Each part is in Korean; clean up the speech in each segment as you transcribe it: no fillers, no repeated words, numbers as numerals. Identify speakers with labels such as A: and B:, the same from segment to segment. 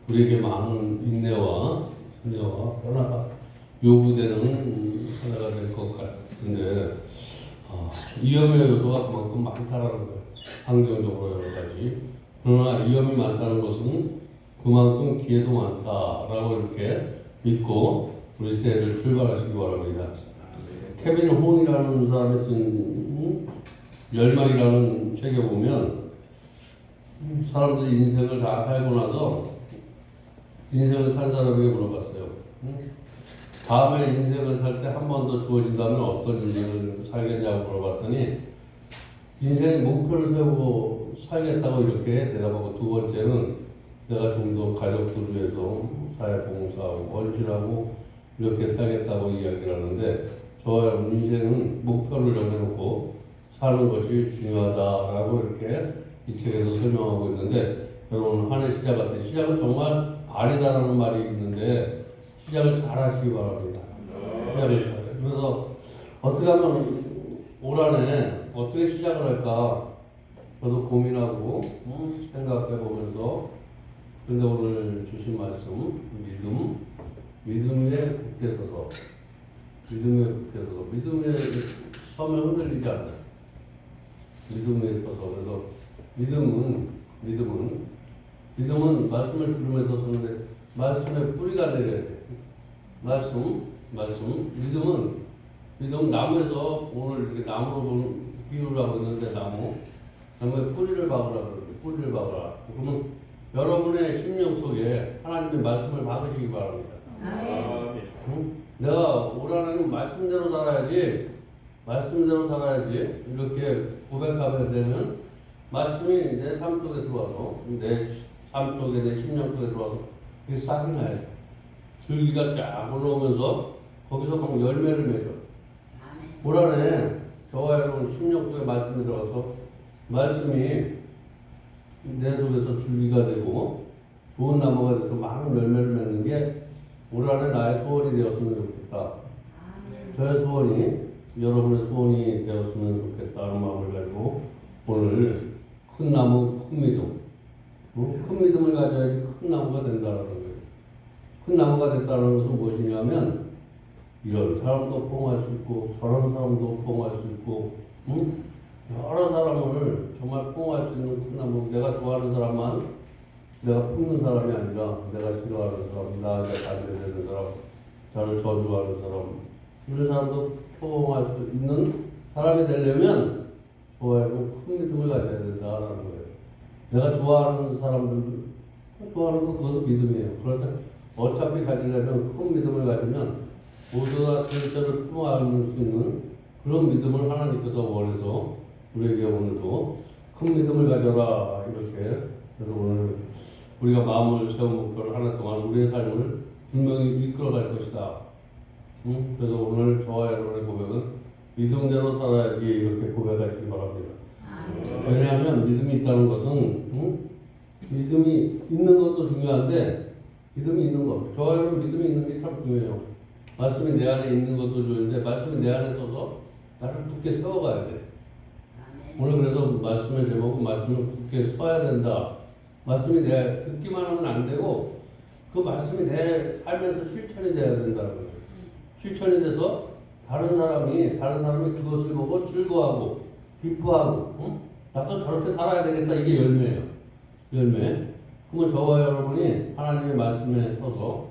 A: 우리에게 많은 인내와 변화가 요구되는 하나가 될 것 같은데, 위험의 요소가 그만큼 많다라는 거예요. 환경적으로 여러 가지. 그러나 위험이 많다는 것은 그만큼 기회도 많다라고 이렇게 믿고 우리 세대를 출발하시기 바랍니다. 케빈 홍이라는 사람이 쓴 열망이라는 책에 보면 사람들이 인생을 다 살고 나서 인생을 산 사람에게 물어봤어요. 다음에 인생을 살 때 한 번 더 주어진다면 어떤 인생을 살겠냐고 물어봤더니 인생의 목표를 세우고 살겠다고 이렇게 대답하고, 두 번째는 내가 좀 더 가족들을 위해서 사회봉사하고 헌신하고 이렇게 살겠다고 이야기를 하는데, 저와 인생은 목표를 정해놓고 사는 것이 중요하다라고 이렇게 이 책에서 설명하고 있는데, 여러분 한 해 시작할 때 시작은 정말 아니다라는 말이 있는데 시작을 잘 하시기 바랍니다. 시작을 잘 해요. 그래서 어떻게 하면 올 한 해 어떻게 시작을 할까 저도 고민하고 생각해 보면서, 근데 오늘 주신 말씀 믿음 위에 굳게 서서, 믿음에 서면 흔들리지 않아요. 믿음 위에 서서. 그래서 믿음은 말씀을 들으면서 서는데 말씀의 뿌리가 내려야 돼. 믿음 나무에서 오늘 이렇게 나무로 비유를 하고 있는데, 나무에 뿌리를 박으라. 그러면 여러분의 심령 속에 하나님의 말씀을 박으시기 바랍니다. 내가 올 한해는 말씀대로 살아야지 이렇게 고백하게 되면 말씀이 내 삶 속에 들어와서, 내 삶 속에, 내 심령 속에 들어와서 이게 싹이 나요. 줄기가 쫙 올라오면서 거기서 막 열매를 맺어. 올 한해 저와 여러분 심령 속에 말씀이 들어가서 말씀이 내 속에서 줄기가 되고 좋은 나무가 돼서 많은 열매를 맺는 게 올 한해 나의 소원이 되었으면 좋겠다. 저의 소원이 여러분의 소원이 되었으면 좋겠다는 마음을 가지고 오늘 큰 나무, 큰 믿음, 큰 믿음을 가져야지 큰 나무가 된다는 거예요. 큰 나무가 됐다는 것은 무엇이냐면, 이런 사람도 포옹할 수 있고 저런 사람도 포옹할 수 있고 여러 사람을 정말 포옹할 수 있는 큰 나무. 내가 좋아하는 사람만 내가 품는 사람이 아니라 내가 싫어하는 사람, 나한테 반대되는 사람, 저를 저주하는 사람, 이런 사람도 포옹할 수 있는 사람이 되려면 좋아하고 큰 믿음을 가져야 된다는 거예요. 내가 좋아하는 사람들, 좋아하는 거 그것도 믿음이에요. 그럴 때 어차피 가지려면 큰 믿음을 가지면 모두가 절대를 품어안을 수 있는 그런 믿음을 하나님께서 원해서 우리에게 오늘도 큰 믿음을 가져라 이렇게. 그래서 오늘 우리가 마음을 세운 목표를 하나 동안 우리의 삶을 분명히 이끌어갈 것이다. 그래서 오늘 저와 여러분의 고백은 믿음대로 살아야지 이렇게 고백하시기 바랍니다. 왜냐하면 믿음이 있다는 것은 믿음이 있는 것도 중요한데, 믿음이 있는 것, 저와 여러분 믿음이 있는 게 참 중요해요. 말씀이 내 안에 있는 것도 좋은데 말씀이 내 안에 서서 나를 굳게 세워가야 돼. 오늘 그래서 말씀의 제목은 말씀을 굳게 서야 된다. 말씀이 내 듣기만 하면 안 되고 그 말씀이 내 삶에서 실천이 돼야 된다는 거예요. 실천이 돼서 다른 사람이 그것을 보고 즐거워하고 기뻐하고 나도 저렇게 살아야 되겠다. 이게 열매예요. 열매. 그러면 저와 여러분이 하나님의 말씀에 서서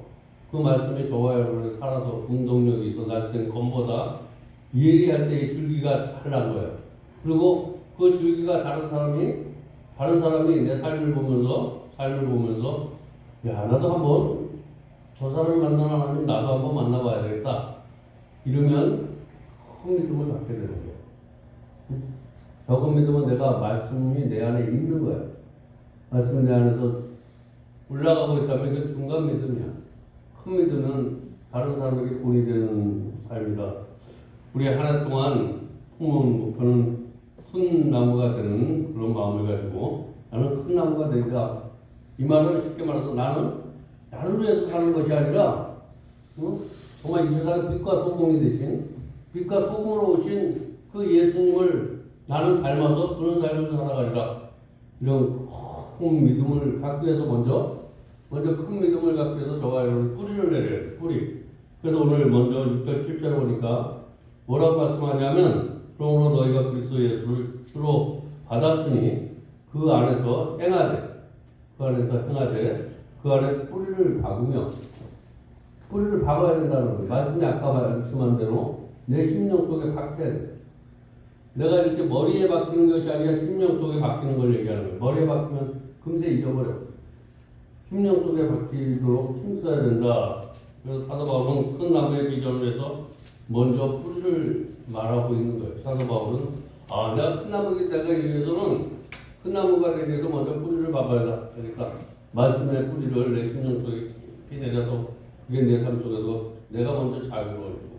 A: 그 말씀이 저와 여러분이 살아서 운동력이 있어 날쌘 검보다 예리할 때의 줄기가 잘 난 거예요. 그리고 그 줄기가 다른 사람이 내 삶을 보면서 야, 나도 한번 저 사람을 만나는 하나님 나도 한번 만나봐야 되겠다. 이러면 큰 믿음을 갖게 되는 거예요. 적은 믿음은 내가 말씀이 내 안에 있는 거예요. 말씀이 내 안에서 올라가고 있다면 이게 중간 믿음이야. 큰 믿음은 다른 사람에게 본이 되는 삶이다. 우리 한 해 동안 품은 목표는 큰 나무가 되는 그런 마음을 가지고 나는 큰 나무가 되리라. 이 말은 쉽게 말해서 나를 위해서 사는 것이 아니라 정말 이 세상의 빛과 소금이 되신, 빛과 소금으로 오신 그 예수님을 나는 닮아서 그런 삶을 살아가리라. 이런 큰 믿음을 갖기 위해서 먼저 먼저 큰 믿음을 갖기 위해서 저와 여러분 뿌리를 내려야 돼. 뿌리. 그래서 오늘 먼저 6절 7절 보니까 뭐라고 말씀하냐면 그러므로 너희가 그리스도 예수를 주로 받았으니 그 안에서 행하되 그 안에 뿌리를 박으며 뿌리를 박아야 된다는 거예요. 말씀이 아까 말씀한 대로 내 심령 속에 박혀야 돼. 내가 이렇게 머리에 박히는 것이 아니라 심령 속에 박히는 걸 얘기하는 거예요. 머리에 박히면 금세 잊어버려. 심령 속에 박히도록 힘써야 된다. 그래서 사도 바울은 큰 나무의 비전을 해서 먼저 뿌리를 말하고 있는 거예요. 사도 바울은 내가 큰 나무가 되기 위해서는 큰 나무가 되기 위해서 먼저 뿌리를 박아야 돼. 그러니까 말씀의 뿌리를 내 심령 속에 내려서 그게 내 삶 속에서 내가 먼저 자유로워지고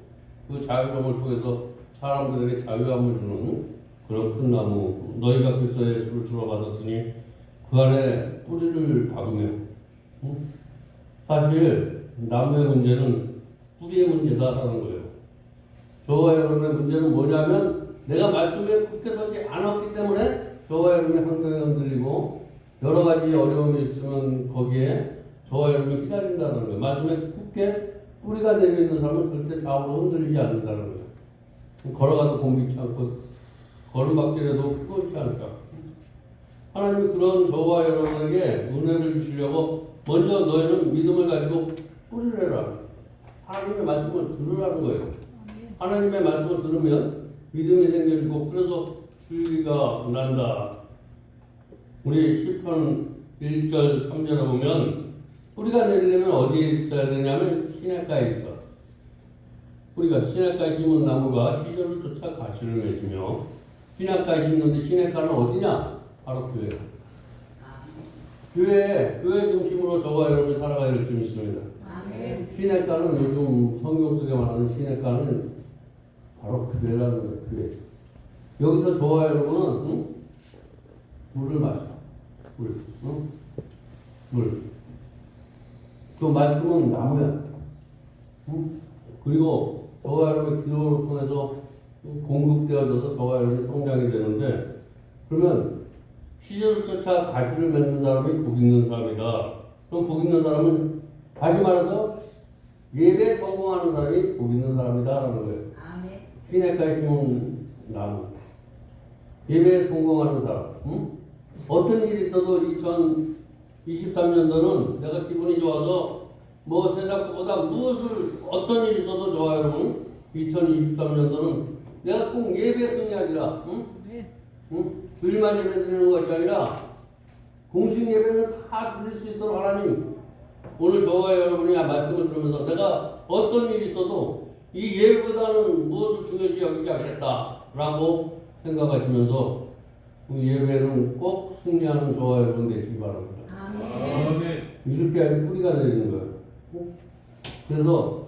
A: 그 자유로움을 통해서 사람들에게 자유함을 주는 그런 큰 나무. 너희가 그리스도 예수를 주로 받았으니 그 안에 뿌리를 박으며. 사실 나무의 문제는 뿌리의 문제다라는 거예요. 저와 여러분의 문제는 뭐냐면 내가 말씀에 굳게 서지 않았기 때문에 저와 여러분의 환경이 흔들리고 여러 가지 어려움이 있으면 거기에 저와 여러분이 기다린다는 거예요. 말씀에 굳게 뿌리가 내려있는 사람은 절대 좌우로 흔들리지 않는다는 거예요. 걸어가도 곤비치 않고 걸음박질해도 끄지 않을까. 하나님이 그런 저와 여러분에게 은혜를 주시려고 먼저 너희는 믿음을 가지고 뿌리를 해라. 하나님의 말씀을 들으라는 거예요. 하나님의 말씀을 들으면 믿음이 생겨지고 그래서 줄기가 난다. 우리 시편 1절 3절에 보면 뿌리가 내리려면 어디에 있어야 되냐면 시냇가에 있어. 뿌리가 시냇가에 심은 나무가 시절을 쫓아 가시를 맺으며 시냇가에 심는데 시냇가는 어디냐? 바로 교회야. 교회 중심으로 저와 여러분이 살아가야 될 점이 있습니다. 시냇가는 요즘 성경 속에 말하는 시냇가는 바로 교회라는 거예요. 교회. 여기서 저와 여러분은 물을 마셔. 물. 그 말씀은 나무야. 그리고 저와 여러분의 기도를 통해서 공급되어져서 저와 여러분이 성장이 되는데 그러면 시절을 쫓아 가시를 맺는 사람이 복 있는 사람이다. 그럼 복 있는 사람은 다시 말해서 예배에 성공하는 사람이 복 있는 사람이다라는 거예요. 시냇가에 심은 나무. 예배에 성공하는 사람. 어떤 일이 있어도 2023년도는 내가 기분이 좋아서 뭐 세상 것보다 어떤 일이 있어도 좋아요, 여러분. 2023년도는 내가 꼭 예배 승리하리라. 주일만 예배 드리는 것이 아니라 공식 예배는 다 드릴 수 있도록 하나님 오늘 저와 여러분이 말씀을 들으면서 내가 어떤 일이 있어도 이 예배보다는 무엇을 중요시 여기지 않겠다라고 생각하시면서 그 예배는 꼭 승리하는 저와 여러분 되시기 바랍니다. 이렇게 하면 뿌리가 내리는 거예요. 그래서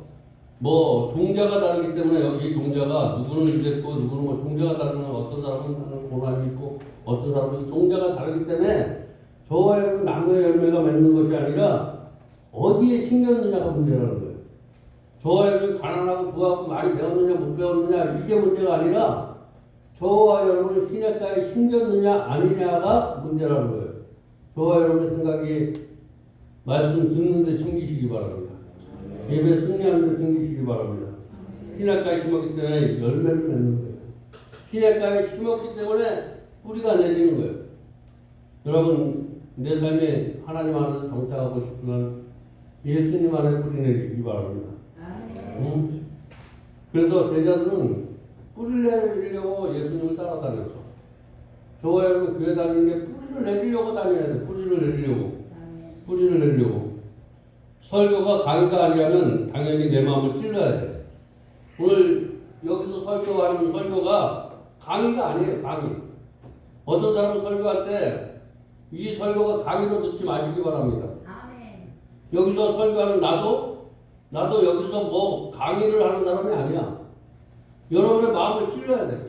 A: 뭐 종자가 다르기 때문에 여기 종자가 누구는 이랬고 누구는 뭐 종자가 다르면 어떤 사람은 고난이 있고 어떤 사람은 종자가 다르기 때문에 저와 여러분 나무의 열매가 맺는 것이 아니라 어디에 심겼느냐가 문제라는 거예요. 저와 여러분이 가난하고 부하고 많이 배웠느냐 못 배웠느냐 이게 문제가 아니라 저와 여러분이 시냇가에 심겼느냐 아니냐가 문제라는 거예요. 저와 여러분의 생각이 말씀 듣는 데 숨기시기 바랍니다. 예배 승리하는 데 숨기시기 바랍니다. 시냇가에 심었기 때문에 열매를 맺는 거예요. 시냇가에 심었기 때문에 뿌리가 내리는 거예요. 여러분 내 삶에 하나님 안에서 정착하고 싶으면 예수님 안에 뿌리 내리기 바랍니다. 그래서 제자들은 뿌리를 내리려고 예수님을 따라다녔어. 저와 여러분 교회 다니는 게 뿌리를 내리려고 다녀야 돼. 뿌리를 내리려고. 설교가 강의가 아니라면 당연히 내 마음을 찔러야 돼. 오늘 여기서 설교하는 설교가 강의가 아니에요. 강의. 어떤 사람은 설교할 때 이 설교가 강의로 듣지 마시기 바랍니다. 여기서 설교하는 나도 여기서 뭐 강의를 하는 사람이 아니야. 여러분의 마음을 찔러야 돼.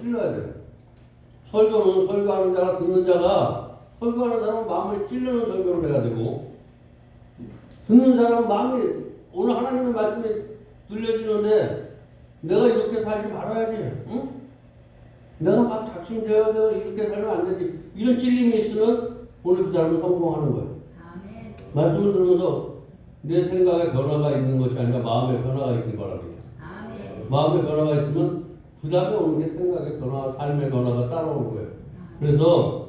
A: 설교는 설교하는 자가 듣는 자가 설교하는 사람은 마음을 찔르는 설교를 해야 되고 듣는 사람은 마음이 오늘 하나님의 말씀이 들려주는데 내가 이렇게 살지 말아야지. 응? 내가 막 작심제어 내가 이렇게 살면 안 되지. 이런 찔림이 있으면 오늘 그 사람은 성공하는 거예요. 말씀을 들으면서 내 생각에 변화가 있는 것이 아니라 마음의 변화가 있길 바랍니다. 마음의 변화가 있으면 그 다음에 오는 게 생각의 변화, 삶의 변화가 따라오는 거예요. 그래서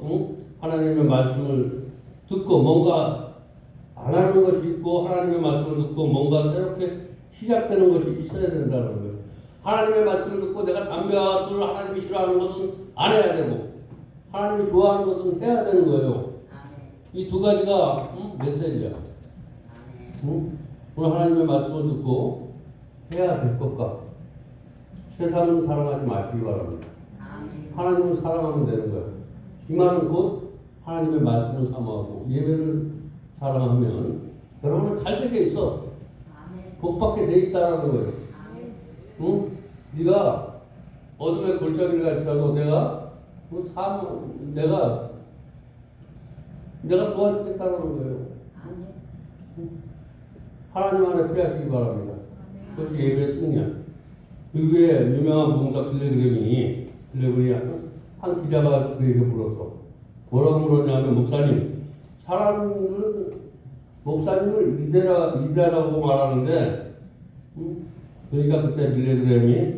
A: 하나님의 말씀을 듣고 뭔가 안 하는 것이 있고 하나님의 말씀을 듣고 뭔가 새롭게 시작되는 것이 있어야 된다는 거예요. 하나님의 말씀을 듣고 내가 담배와 술을 하나님이 싫어하는 것은 안 해야 되고 하나님이 좋아하는 것은 해야 되는 거예요. 이 두 가지가 메시지야. 오늘 하나님의 말씀을 듣고 해야 될 것과 세상은 사랑하지 마시기 바랍니다. 하나님을 사랑하면 되는 거예요. 이 말은 곧 하나님의 말씀을 사모하고 예배를 사랑하면 여러분은 잘 되게 있어. 복받게 돼 있다라는 거예요. 응? 네가 어둠의 골짜기를 갈지라도 내가 도와주겠다라는 거예요. 하나님 안에 피하시기 바랍니다. 그것이 예배의 승리야. 미국의 유명한 목사 빌레그램이 한 기자가 와서 그 얘기를 물었어. 뭐라고 물었냐면 목사님을 이대라고 말하는데 그러니까 그때 빌레그램이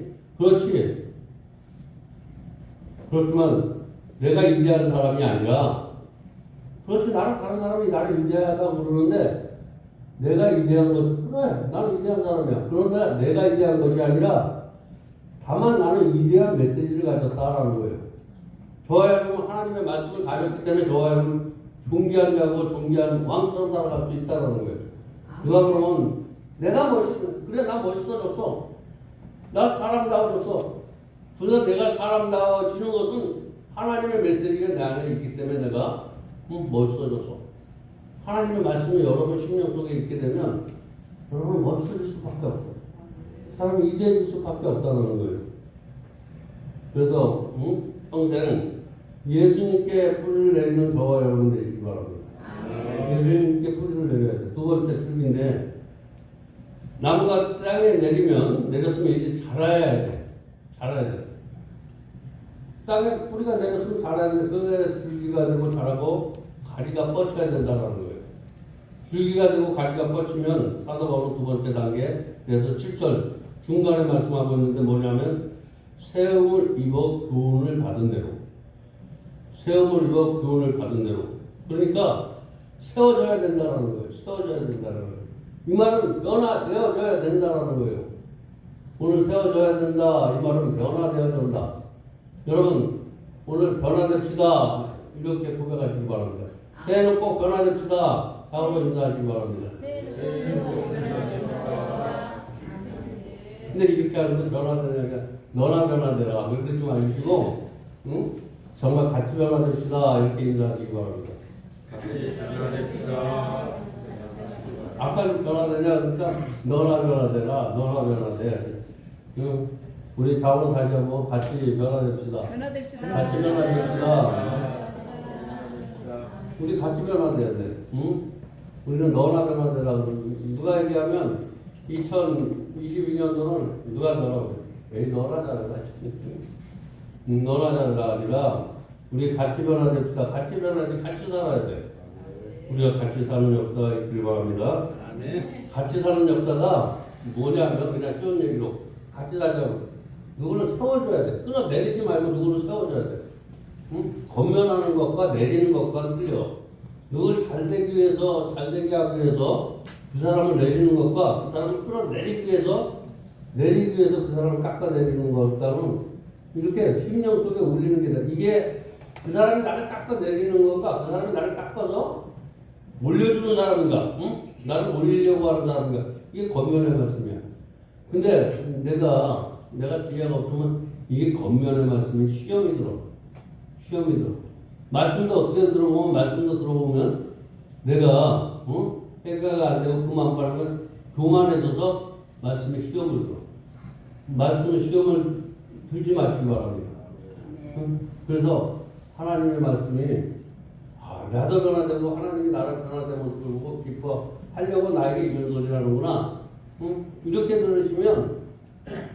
A: 그렇지만 내가 이대한 사람이 아니라 그렇지 다른 사람이 나를 이대하다고 그러는데 내가 이대한 것은 그래 나는 이대한 사람이야. 그런데 내가 이대한 것이 아니라 다만 나는 이대한 메시지를 가졌다라는 거예요. 저와 여러분 하나님의 말씀을 가졌기 때문에 저와 여러분 존귀한 자고 존귀한 왕처럼 살아갈 수 있다는 거예요. 누가 그러면 그래 나 멋있어졌어. 나 사람다워졌어. 그래서 내가 사람다워지는 것은 하나님의 메시지가 내 안에 있기 때문에 내가 멋있어졌어. 하나님의 말씀이 여러분 심령 속에 있게 되면 여러분 멋있어질 수밖에 없어. 사람이 이대해질 수밖에 없다는 거예요. 그래서 평생 예수님께 뿌리를 내리는 저와 여러분 되시기 바랍니다. 예수님께 뿌리를 내려야 돼. 두 번째 줄기인데 나무가 땅에 내렸으면 이제 자라야 돼. 땅에 뿌리가 내렸으면 자라야 돼. 그게 줄기가 되고 자라고 가리가 뻗쳐야 된다는 거예요. 줄기가 되고 가리가 뻗치면 사도 바울은 두 번째 단계 그래서 7절 중간에 말씀하고 있는데 뭐냐면 세움을 입어 교훈을 받은 대로 그러니까 세워져야 된다는 거예요. 이 말은 변화되어져야 된다는 거예요. 오늘 세워져야 된다. 이 말은 변화되어야 된다. 여러분 오늘 변화됩시다. 이렇게 고백하시기 바랍니다. 새해는 꼭 변화됩시다. 하고 인사하시기 바랍니다. 근데 이렇게 하면서 변화되냐 너나 변화되라. 그러지 마시고 정말 같이 변화됩시다. 이렇게 인사하시기 바랍니다.
B: 같이 변화됩시다.
A: 아까 변화되냐 그러니까 너나 변화돼. 우리 좌우로 다시 한번 같이 변화됩시다. 같이 변화됩시다. 우리 같이 변화돼야 돼. 우리는 너나 변화되라. 누가 얘기하면 2022년도는 누가 너라고 너나 잘해라. 너나 잘해라 아니라 우리 같이 변화됩시다. 같이 변화되지 같이 살아야 돼. 우리가 같이 사는 역사가 있길 바랍니다. 같이 사는 역사가 뭐냐면 그냥 쉬운 얘기로 같이 살자고 누구를 세워줘야 돼. 끌어내리지 말고 누구를 세워줘야 돼. 건면하는 것과 내리는 것과 틀려. 누굴 잘되게 하기 위해서 그 사람을 내리는 것과 그 사람을 끌어내리기 위해서 그 사람을 깎아내리는 것과는 이렇게 심령 속에 울리는 게 돼. 이게 그 사람이 나를 깎아내리는 것과 그 사람이 나를 깎아서 올려주는 사람인가? 나를 올리려고 하는 사람인가? 이게 겉면의 말씀이야. 근데 내가 지혜가 없으면 이게 겉면의 말씀이 시험이 들어. 말씀도 어떻게 들어보면 내가 해가가 안 되고 그만 빠르면 교만해져서 말씀에 시험을 들어. 말씀에 시험을 들지 마시기 바랍니다. 그래서 하나님의 말씀이 나도 변화되고 하나님이 나를 변화된 모습을 보고 기뻐하려고 나에게 이런 소리를 하는구나. 이렇게 들으시면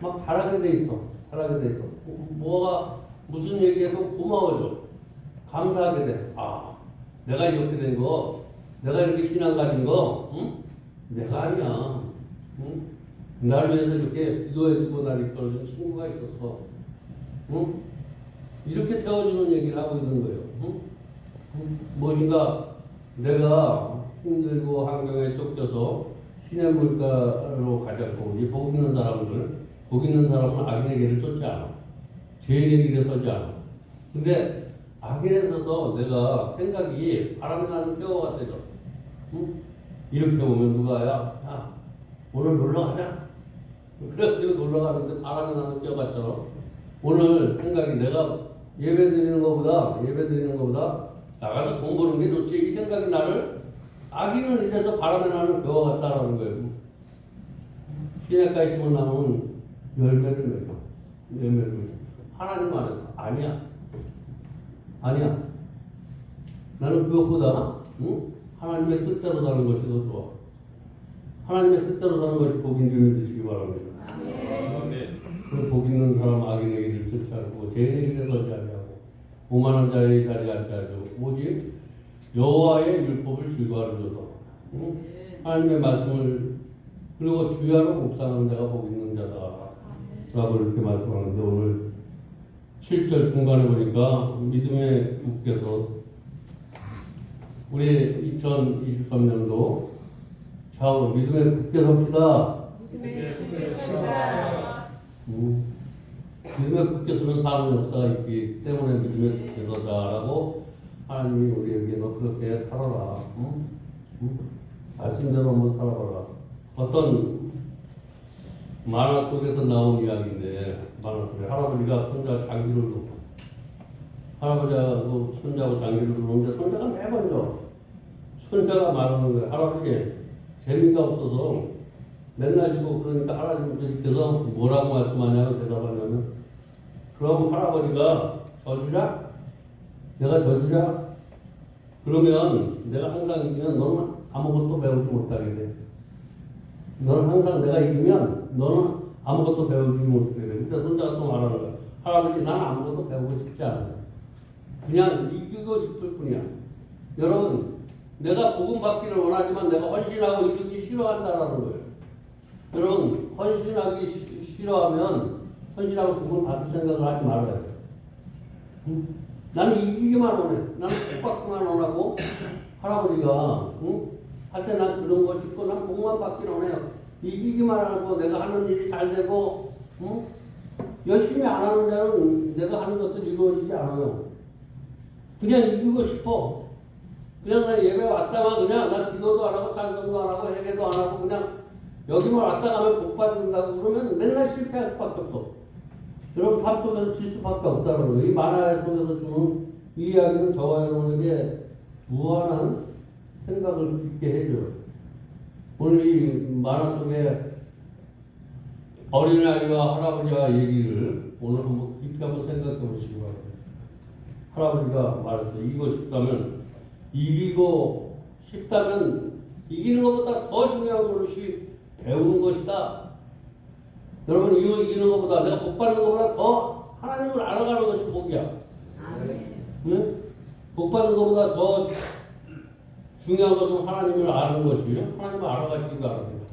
A: 막 잘하게 돼 있어. 무슨 얘기해도 고마워져. 감사하게 돼. 내가 이렇게 된 거 내가 이렇게 신앙 가진 거, 응? 내가 아니야. 응? 날 위해서 이렇게 기도해주고 날 이끌어준 친구가 있었어. 응? 이렇게 세워주는 얘기를 하고 있는 거예요. 응? 무엇인가 내가 힘들고 환경에 쫓겨서 신의 물가로 가졌고, 이 복 있는 사람들, 복 있는 사람은 악인의 길을 쫓지 않아. 죄인의 길에 서지 않아. 근데 악인에 서서 내가 생각이 바람에 나는 뼈가 같아져. 응? 이렇게 오면 누가 야, 오늘 놀러 가자. 그래가지고 놀러 가는데 바람에 나는 뼈 같죠. 오늘 생각이 내가 예배 드리는 것보다 나가서 돈 버는 게 좋지. 이 생각이 나를 악인은 이래서 바람에 나는 벼와 같다라는 거예요. 시냇가에 심은 나무는 열매를 맺어. 하나님 안에서 아니야. 나는 그것보다 하나님의 뜻대로 사는 것이 더 좋아. 하나님의 뜻대로 사는 것이 복인 줄 믿으시기 바랍니다. 그 복 있는 사람 악인의 길을 쫓지 않고 죄인의 길에 서지 아니하고 오만한 자의 자리에 앉지 않고 오직 여호와의 율법을 즐거워하리로다. 하나님의 말씀을 그리고 주야로 묵상하는 자가 복 있는 자다 라고 이렇게 말씀하는데, 오늘 7절 중간에 보니까 믿음의 국께서 우리 2023년도 좌우로 믿음의 굳게 섭시다.
C: 믿음의 굳게 섭시다.
A: 믿음의 굳게 서는 사는 역사가 있기 때문에 믿음의 굳게 서자라고 하나님이 우리에게 너 그렇게 살아라. 말씀대로 한번 살아봐라. 어떤 만화 속에서 나온 이야기인데, 만화 속에 할아버지가 손자 장기를 두고, 할아버지하고 손자하고 장기를 두는데 손자가 매번 손자가 말하는 거예요. 할아버지 재미가 없어서 맨날 지고, 그러니까 할아버지께서 뭐라고 말씀하냐면 대답하냐면, 그럼 할아버지가 져주자? 내가 져주자? 그러면 내가 항상 이기면 너는 아무것도 배우지 못하게 돼. 너는 항상 내가 이기면 너는 아무것도 배우지 못하게 돼. 그때 손자가 또 말하는 거야. 할아버지 난 아무것도 배우고 싶지 않아. 그냥 이기고 싶을 뿐이야. 여러분, 내가 복음 받기를 원하지만 내가 헌신하고 이기기 싫어한다라는 거예요. 여러분, 헌신하기 싫어하면 헌신하고 복음 받을 생각을 하지 말아야 돼. 나는 이기기만 원해. 나는 복 받기만 원하고, 할아버지가 할 때 난 그런 거 싶고 난 복만 받기를 원해요. 이기기만 하고 내가 하는 일이 잘 되고, 열심히 안 하는 자는 내가 하는 것도 이루어지지 않아요. 그냥 이기고 싶어. 그냥 나 예배 왔다가 그냥 난 기도도 안 하고 찬송도 안 하고 회개도 안 하고 그냥 여기만 왔다 가면 복 받는다고 그러면 맨날 실패할 수밖에 없어. 여러분 삶 속에서 질 수밖에 없다는 거예요. 이 만화 속에서 주는 이 이야기는 저와 여러분에게 무한한 생각을 깊게 해줘요. 오늘 이 만화 속에 어린아이와 할아버지와 얘기를 오늘 한번 깊이 한번 생각해 보시기 바랍니다. 할아버지가 말했어요. 이기고 싶다면 이기는 것보다 더 중요한 것이 배우는 것이다. 여러분, 이기는 것보다, 내가 복 받는 것보다 더 하나님을 알아가는 것이 복이야. 응? 복 받는 것보다 더 중요한 것은 하나님을 아는 것이에요. 하나님을 알아가시기 바랍니다.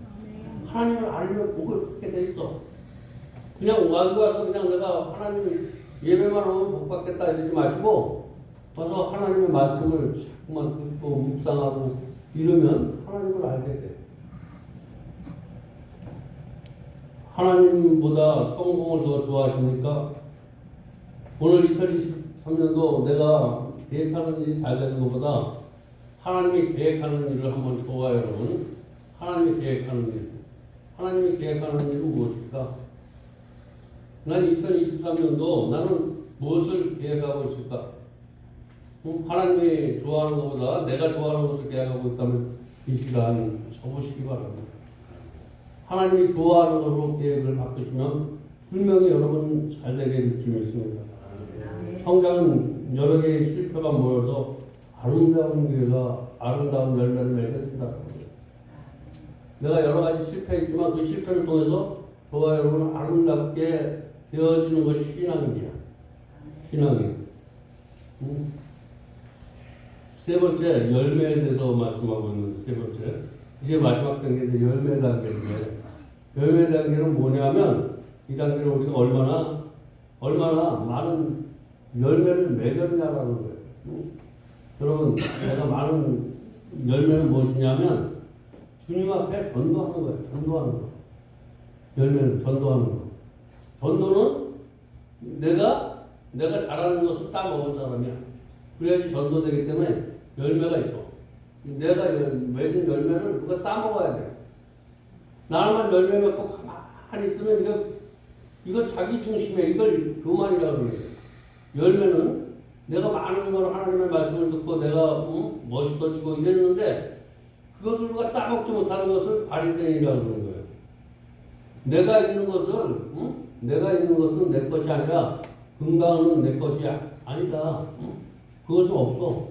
A: 하나님을 알면 복을 받게 돼 있어. 그냥 와서 그냥 내가 하나님 예배만 하면 복 받겠다 이러지 마시고, 와서 하나님의 말씀을 자꾸만 듣고 묵상하고 이러면 하나님을 알게 돼. 하나님보다 성공을 더 좋아하십니까? 오늘 2023년도 내가 계획하는 일이 잘 되는 것보다 하나님이 계획하는 일을 한번 좋아요, 여러분. 하나님이 계획하는 일. 하나님이 계획하는 일은 무엇일까? 난 2023년도 나는 무엇을 계획하고 있을까? 하나님이 좋아하는 것보다 내가 좋아하는 것을 계획하고 있다면 이 시간 접으시기 바랍니다. 하나님이 좋아하는 것으로 계획을 바꾸시면 분명히 여러분 잘 되게 느낌이 있습니다. 성장은 여러 개의 실패가 모여서 아름다운 교회가 아름다운 열매를 맺게 된다. 내가 여러 가지 실패했지만 그 실패를 통해서 저와 여러분은 아름답게 되어지는 것이 신앙입니다. 신앙이. 세 번째 열매에 대해서 말씀하고 있는데 세 번째 이제 마지막 단계인데 열매 단계인데 열매 단계는 뭐냐면 이 단계는 우리가 얼마나 많은 열매를 맺었냐라는 거예요. 여러분 내가 많은 열매는 무엇이냐면 주님 앞에 전도하는 거예요. 전도하는 거. 열매는 전도하는 거. 전도는 내가 잘하는 것을 따먹을 사람이야. 그래야지 전도되기 때문에 열매가 있어. 내가 맺은 열매를 누가 따먹어야 돼. 나만 열매 맺고 가만히 있으면 이거 자기 중심에 이걸 교만이라고 그래요. 열매는 내가 많은 걸 하나님의 말씀을 듣고 내가 멋있어지고 이랬는데 그것을 누가 따먹지 못하는 것을 바리새인이라고 그러는 거예요. 내가 있는 것은 내 것이 아니라 건강은 내 것이 아니다. 그것은 없어.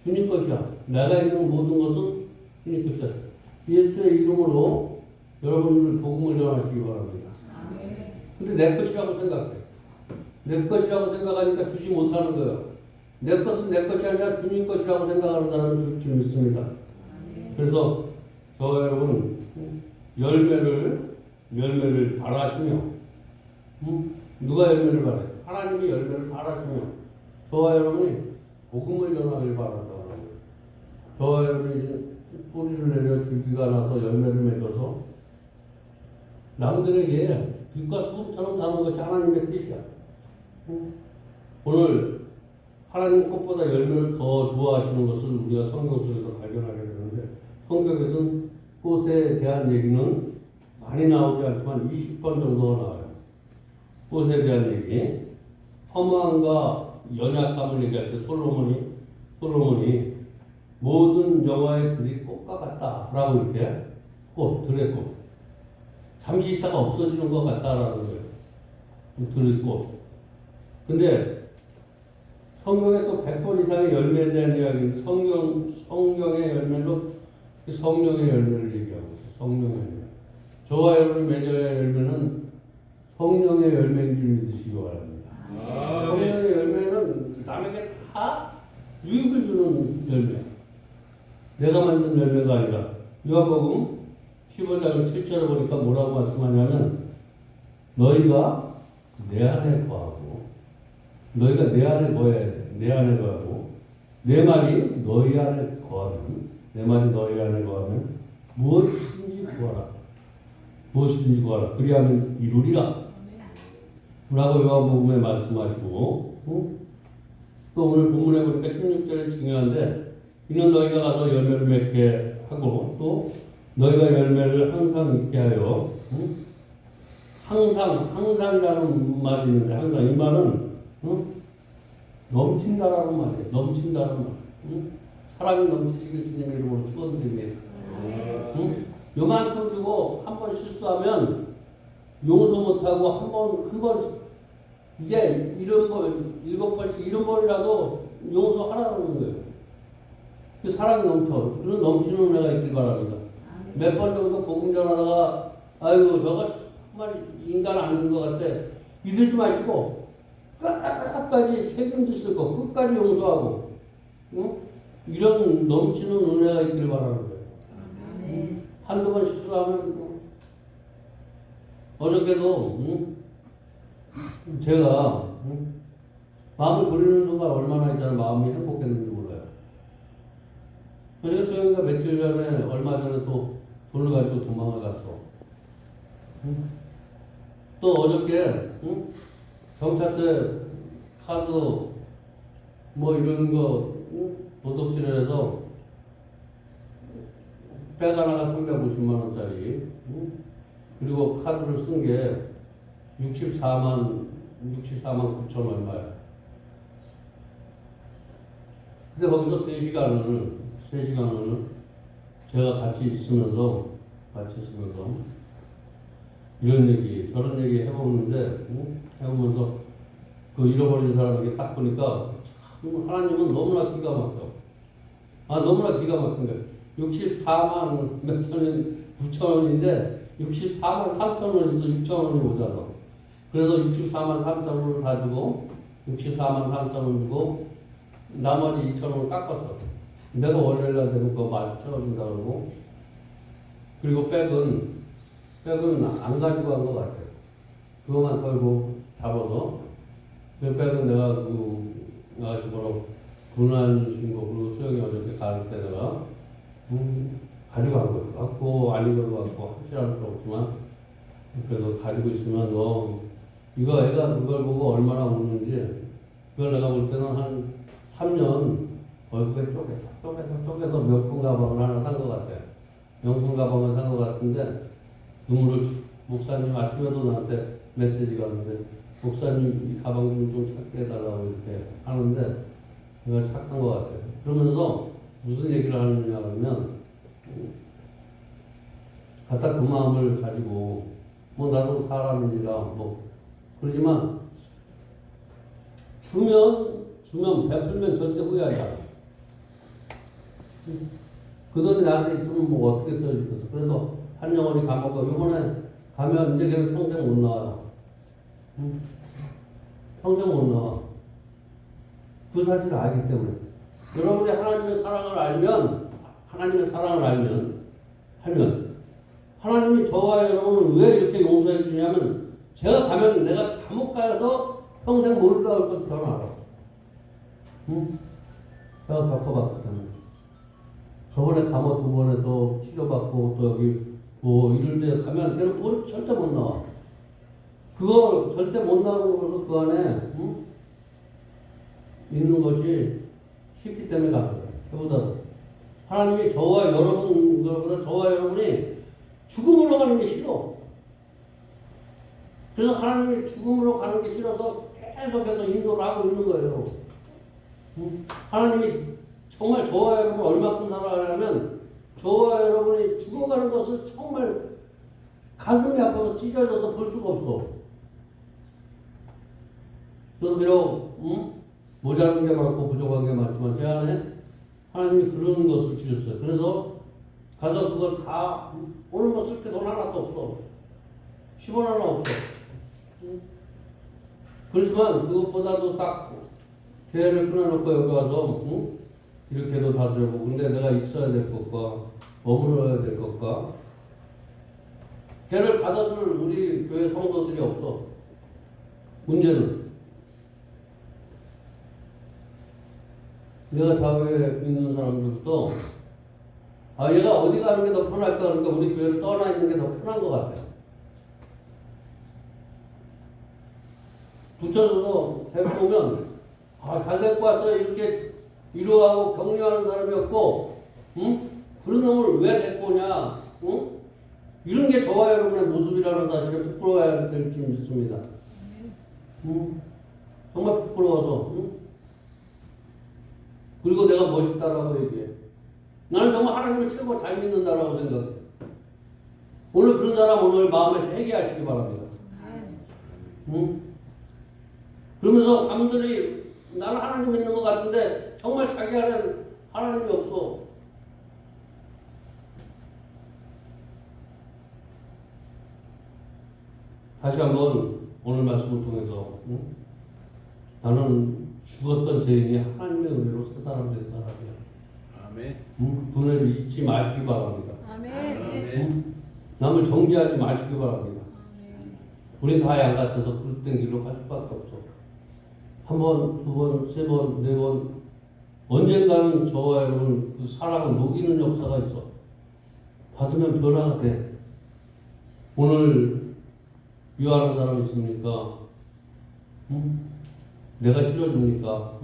A: 주님 것이야. 내가 있는 모든 것은 주님 것이야. 예수의 이름으로 여러분들 복음을 전하시기 바랍니다. 근데 내 것이라고 생각해. 내 것이라고 생각하니까 주지 못하는 거예요. 내 것은 내 것이 아니라 주님 것이라고 생각하는 사람은 줄 믿습니다. 그래서 저 여러분 열매를 바라시며 누가 열매를 바라요? 하나님이 열매를 바라시며 저와 여러분이 복음을 전하길 바란다는 거예요. 저와 여러분이 이제 뿌리를 내려 줄기가 나서 열매를 맺어서 남들에게 빛과 소금처럼 사는 것이 하나님의 뜻이야. 오늘 하나님 꽃보다 열매를 더 좋아하시는 것을 우리가 성경 속에서 발견하게 되는데 성경에서는 꽃에 대한 얘기는 많이 나오지 않지만 20번 정도가 나와요. 꽃에 대한 얘기. 허무함과 연약함을 얘기할 때 솔로몬이 모든 여호와의 들이 꽃과 같다라고 이렇게 들의 꽃. 잠시 있다가 없어지는 것 같다라는 거예요. 들의 꽃. 근데 성경에 또 100번 이상의 열매에 대한 이야기는 성경의 열매로 성령의 열매를 얘기하고 있어요. 성령의 열매. 저와 여러분이 맺어야 할 열매는 성령의 열매인 줄 믿으시기 바랍니다. 성령의 열매는 남에게 다 유익을 주는 열매. 내가 만든 열매가 아니라 요한복음 15장 7절에 보니까 뭐라고 말씀하냐면 너희가 내 안에 거하고 너희가 내 안에 거해야 돼. 내 안에 거하고 내 말이 너희 안에 거하면 내 말이 너희 안에 거하면 무엇이든지 구하라. 그리하면 이루리라. 라고 요한복음에 말씀하시고 또 오늘 본문에 보니까 16절이 중요한데 이는 너희가 가서 열매를 맺게 하고 또 너희가 열매를 항상 있게 하여 항상이라는 말이 있는데 항상 이 말은 넘친다라는 말이에요. 넘친다라는 말. 사랑이 넘치시길 주님의 이름으로 축원드립니다. 요만큼 주고 한 번 실수하면 용서 못하고 한 번 이제 일곱 번씩 70번이라도 용서하라는 거예요. 그 사랑이 넘쳐. 그런 넘치는 은혜가 있길 바랍니다. 몇 번 정도 복음 전하다가 아이고 저거 정말 인간 아닌 것 같아. 이러지 마시고 끝까지 책임지실 거 끝까지 용서하고 이런 넘치는 은혜가 있길 바라는 거예요. 한두 번 실수하면 어저께도 제가 마음을 돌리는 순간 얼마나 있잖아 마음이 행복했는지 몰라요. 제가 수영이가 며칠 전에 얼마 전에 또 돈을 가지고 도망을 갔어. 또 어저께 경찰서 카드 뭐 이런 거 도둑질을 해서 백 하나가 350만 원짜리 그리고 카드를 쓴 게 64만 9천 얼마야. 근데 거기서 3시간을 제가 같이 있으면서 이런 얘기 저런 얘기 해보는데 해보면서 그 잃어버린 사람에게 딱 보니까 참 하나님은 너무나 기가 막혀. 너무나 기가 막힌 거예요. 64만 몇천 원 9천 원인데 64만 3천 원 있어 6천 원이 오잖아. 그래서 64만 3천 원을 가지고 64만 3천 원 주고 나머지 2,000원을 깎았어. 내가 월요일날 되면 그거 마주 쳐준다 그러고, 그리고 백은 안 가지고 간 것 같아요. 그것만 털고 잡아서, 그 백은 내가 나가지고 군안신고 그리고 수영이 어저께 갈 때 내가 가지고 간 것도 같고 아닌 것도 같고 확실할 수 없지만, 그래서 가지고 있으면 이거 애가 그걸 보고 얼마나 우는지, 그걸 내가 볼 때는 한 3년 얼굴에 쪼개서 명품 가방을 하나 산 것 같아요. 명품 가방을 산 것 같은데, 목사님 아침에도 나한테 메시지가 왔는데, 목사님 이 가방 좀 찾게 해달라고 이렇게 하는데, 내가 착한 것 같아요. 그러면서 무슨 얘기를 하느냐 하면, 갖다 그 마음을 가지고, 나도 사람이니라, 그러지만, 주면 베풀면 절대 후회하지 않아. 그 돈이 나한테 있으면 어떻게 써야겠어. 그래도 한 영혼이 감옥가 이번에 가면 이제 걔는 평생 못 나와요. 평생 못 나와. 그 사실을 알기 때문에. 여러분이 하나님의 사랑을 알면, 하나님이 저와 여러분을 왜 이렇게 용서해 주냐면, 제가 가면 내가 감옥 가서 평생 못 나올 것을 저는 알아. 제가 겪어봤기 때문에. 저번에 감옥 2번에서 치료받고 또 여기 이런 데 가면 걔는 절대 못 나와. 그거 절대 못 나오는 거라서 그 안에 있는 것이 쉽기 때문에 가는 거예요. 저보다 하나님이 저와 여러분이 죽음으로 가는 게 싫어. 그래서 하나님이 죽음으로 가는 게 싫어서 계속해서 인도를 하고 있는 거예요. 하나님이 정말 저와 여러분 얼마큼 사랑하냐면, 저와 여러분이 죽어가는 것을 정말 가슴이 아파서 찢어져서 볼 수가 없어. 저도 비록 모자란 게 많고 부족한 게 많지만 제 안에 하나님이 그런 것을 주셨어요. 그래서 가서 그걸 다 오늘 쓸 게 돈 하나도 없어. 10원 하나 없어. 그렇지만 그것보다도 딱 교회를 끊어놓고 여기 와서 이렇게도 다스려보고, 근데 내가 있어야 될 것과 머물러야 될 것과 걔를 받아줄 우리 교회 성도들이 없어. 문제는 내가 자회에 있는 사람들부터 얘가 어디 가는 게 더 편할까, 그러니까 우리 교회를 떠나 있는 게 더 편한 것 같아. 붙여줘서 데리고 오면 잘 데리고 왔어 이렇게 위로하고 격려하는 사람이 없고, 그런 놈을 왜 데리고 오냐, 이런 게 저와 여러분의 모습이라는 사실을 부끄러워야 될 줄 믿습니다. 정말 부끄러워서. 그리고 내가 멋있다라고 얘기해. 나는 정말 하나님을 최고 잘 믿는다라고 생각해. 오늘 그런 사람 오늘 마음에 회개하시기 바랍니다. 그러면서 남들이 나는 하나님 믿는 것 같은데 정말 자기 안에는 하나님이 없어. 다시 한번 오늘 말씀을 통해서 나는 죽었던 죄인이 하나님의 은혜로 새 사람 된 사람이야.
B: 아멘.
A: 그 은혜를 잊지 마시기 바랍니다.
C: 아멘.
A: 남을 정죄하지 마시기 바랍니다. 우리 다 양 같아서 그릇된 길로 갈 수밖에 없어. 한 번, 두 번, 세 번, 네 번, 언젠가는 저와 여러분 그 사랑을 녹이는 역사가 있어. 받으면 변화가 돼. 오늘 미워하는 사람 있습니까? 내가 싫어집니까?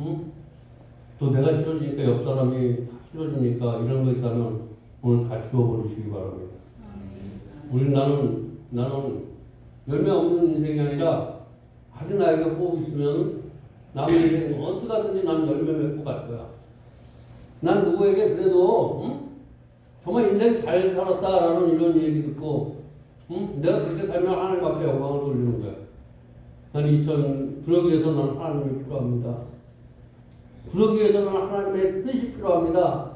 A: 또 내가 싫어지니까 옆 사람이 다 싫어집니까? 이런 거 있다면 오늘 다 지워버리시기 바랍니다. 나는 열매 없는 인생이 아니라 아주 나에게 호흡 있으면 남의 인생 어떻게 하든지 나는 열매 맺고 갈 거야. 난 누구에게 그래도 정말 인생 잘 살았다라는 이런 얘기 듣고 내가 그렇게 살면 하나님 앞에 영광을 돌리는 거야. 그러기 위해서 나는 하나님이 필요합니다. 그러기 위해서는 하나님의 뜻이 필요합니다.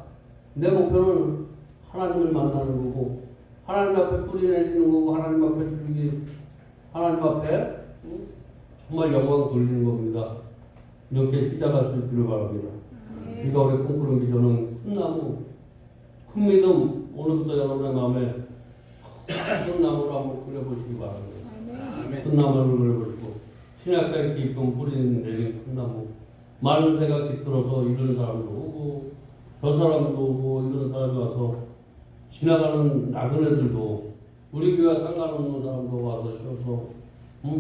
A: 내 목표는 하나님을 만나는 거고, 하나님 앞에 뿌리 내리는 거고, 하나님 앞에 하나님 앞에 정말 영광 돌리는 겁니다. 이렇게 시작하실 필요 바랍니다. 비가 오래 꿈꾸는 비전은 큰 나무, 큰 믿음, 오늘부터 여러분의 마음에 큰 나무를 한번 그려보시기 바랍니다. 큰 나무를 그려보시고 신약까지 깊은 뿌리 내린 큰 나무, 많은 새가 깃들어서 이런 사람도 오고 저 사람도 오고 이런 사람이 와서 지나가는 나그네들도 우리 교회 상관없는 사람도 와서 쉬어서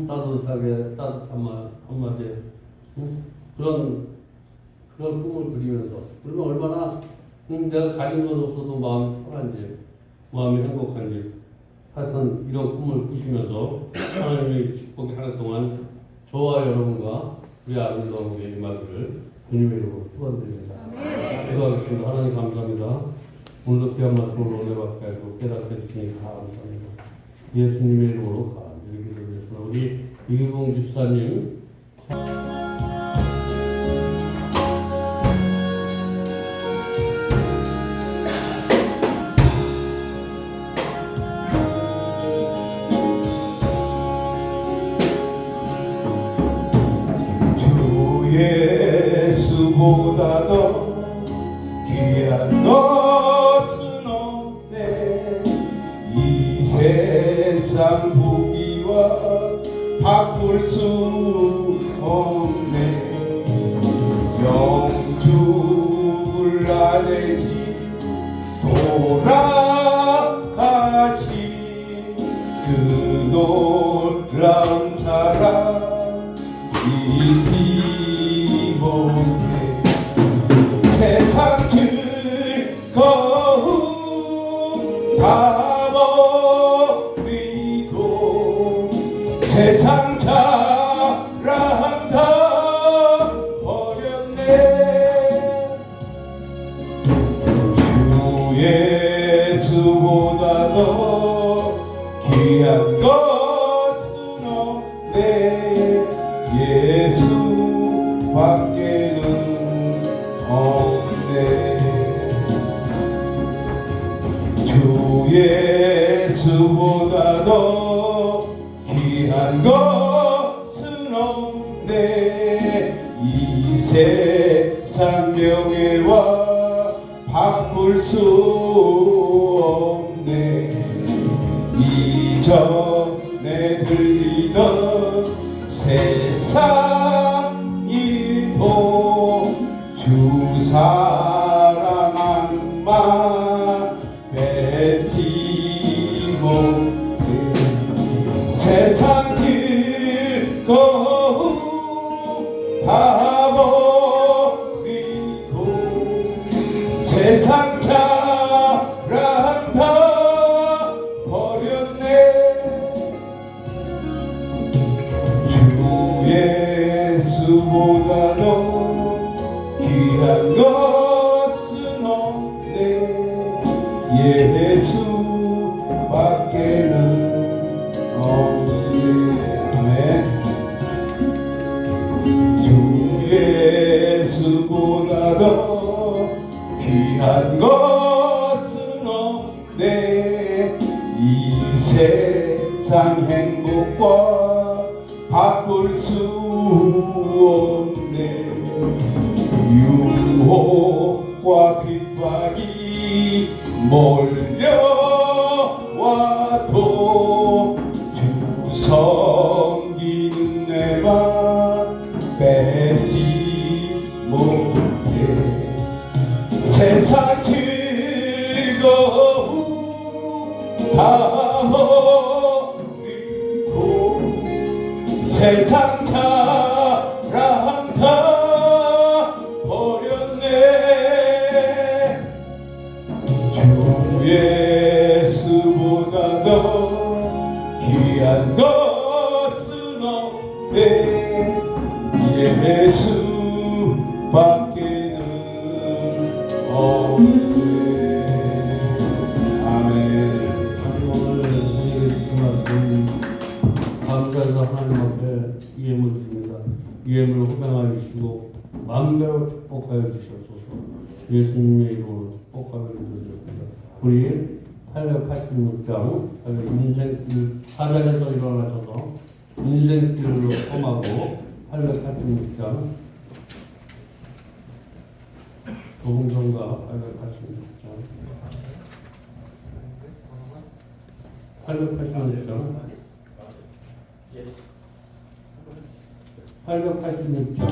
A: 따뜻하게 따뜻한 말 한마디에 그런 꿈을 그리면서 우리가 얼마나 내가 가진 것 없어도 마음이 편한지 마음이 행복한지 하여튼 이런 꿈을 꾸시면서 하나님의 축복이 한 해 동안 저와 여러분과 우리 아름다운 교회 임하기를 주님의 이름으로 축원드립니다. 기도하겠습니다. 하나님 감사합니다. 오늘도 귀한 말씀을 은혜 받게 하시고 깨닫게 해주시니 감사합니다. 예수님의 이름으로 감사를 기도드리겠습니다. 우리 이기봉 집사님
B: 예수보다 더 귀한 것은 없네. 이 세상 부귀와 바꿀 수 없네. 영주를 아내지 돌아가신 그 놀라운 사랑 잊지 못해. 세상 즐거움 다 버리고 세상 자랑 다 버렸네. 주 예수보다 더 귀한 것은 없네. 예수 밖에는 없네. 주 예수보다 더 귀한 것은 없네. 이 세상 명예와 바꿀 수 없네. 이전에 들리던 세상 일도 주 사랑하는 맘 뱉지 못해. 세상 즐거움 다 버리고 세상 자랑 다 버렸네. 주 예수보다 더 귀한 것은 없네. 예수 밖에는 없네. 아멘. 주 예수보다 더 귀한 것은 없네. 이 세상 행복과 바꿀 수 없네. 유혹과 핍박이 몰려와도 주 섬기는 내 맘 뺏지 못해. 세상 즐거움 다 버리고 세상 자랑 다 버렸네. 주 예수보다 더 귀한 것은 없네. 예수 밖에는 없네. 아멘.
A: 오늘 감사해서 하나님 앞에 이 예물 드립니다. 이 예물 호강하여 주시고 만배로 축복하여 주시옵소서. 예수님의 이름으로 축복하여 주시옵소서. 우리 886장 인생길 사장에서 일어나셔서 인생길로 험하고 886장 도봉성가 886장 886장 886장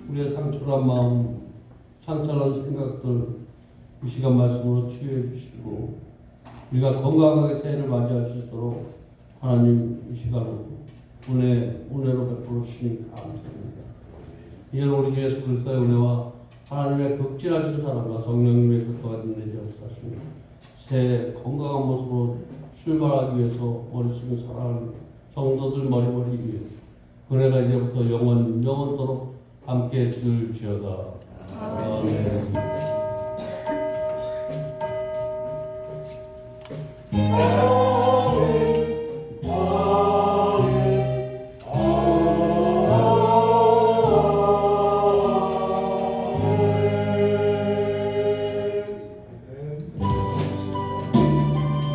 A: 우리의 상처란 마음, 상처란 생각들 이 시간 말씀으로 치유해 주시고 우리가 건강하게 새해를 맞이할 수 있도록 하나님 이 시간으로 은혜로 베풀어 주시니 감사합니다. 이제는 우리 주 예수 그리스도의 은혜와 하나님의 극진하신 사랑과 성령님의 교통가 은혜지 없사시며 새해 건강한 모습으로 출발하기 위해서 머릿속에 살아가는 성도들 머리머리 위에 은혜가 이제부터 영원토록 함께 있을지어다. 아멘.